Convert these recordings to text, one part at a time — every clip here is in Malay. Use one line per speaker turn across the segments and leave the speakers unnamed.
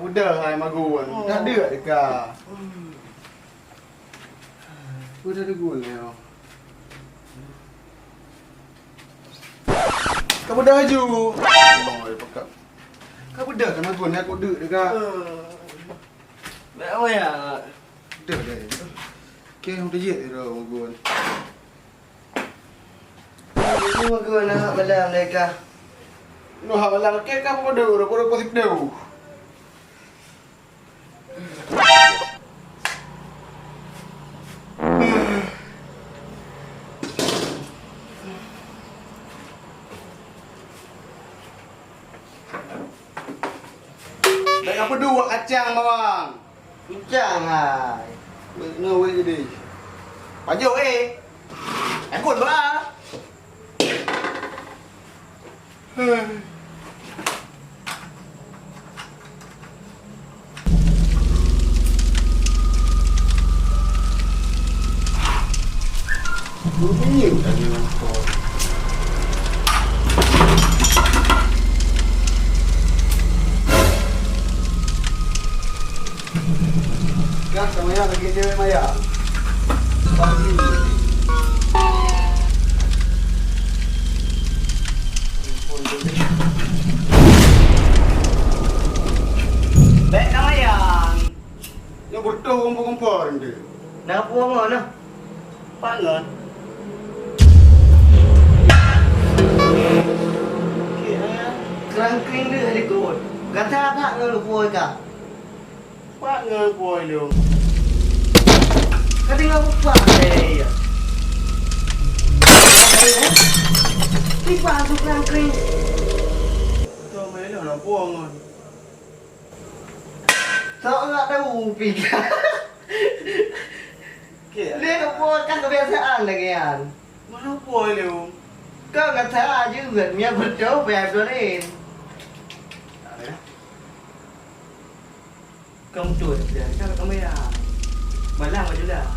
Udah hai magun. Dah dia dekat. Udah ada gul ni. Kau udah haju. Boy pakak. Kau udah kan magun aku dek dekat.
Baik ya.
Dah dah. Okey, udah je dah magun.
Ini magun nak balam mereka.
Noh hak balang ke kau pada ora positif dah. Dah apa dua kacang bawang.
Bincang hai.
No way jadi. Pajuk Angkut ba. Bunyi tadi kau. Gas sama ya lagi dia Maya. Pagi.
Baik nama yang.
Yang betul kumpul-kumpul dia.
Nak puang mana?
Pangan.
Kerangkring dia ada kot. Kata tak ngalu puang kah?
Pangan boy dia.
Kata ngalu puang dia. Tiba masuk kerangkring.
Tu mai dah nak buang kan.
Tak nak tahu pika.
Okey.
Dia nak puang kan kebiasaan lagi kan.
Mana boy dia?
Kau kata aja buatnya betul biar dorin. Kamu tu dia kan kamera. Malam aja dah.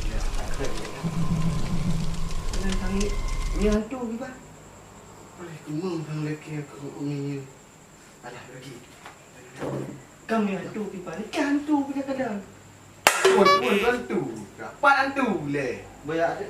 Ya, tak kena.
Jangan tangi. Ni hantu ke ba?
Boleh kumang tang leki aku ni. Alah lagi.
Kamu ni hantu ke ba? Ni kan hantu punya kadang.
Tuan hantu. Dapat hantu le.
Banyak ada.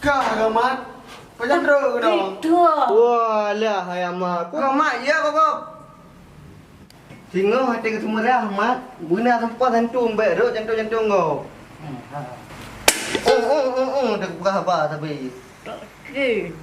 Kah gamat. Pajak dulu dong.
Wah, lah ayam mak. Kau mak ya kau. Tengok hati ketemu rahmat. Guna tempat hantu baik ro jantung-jantung kau. Tak buka apa tapi.
Okey.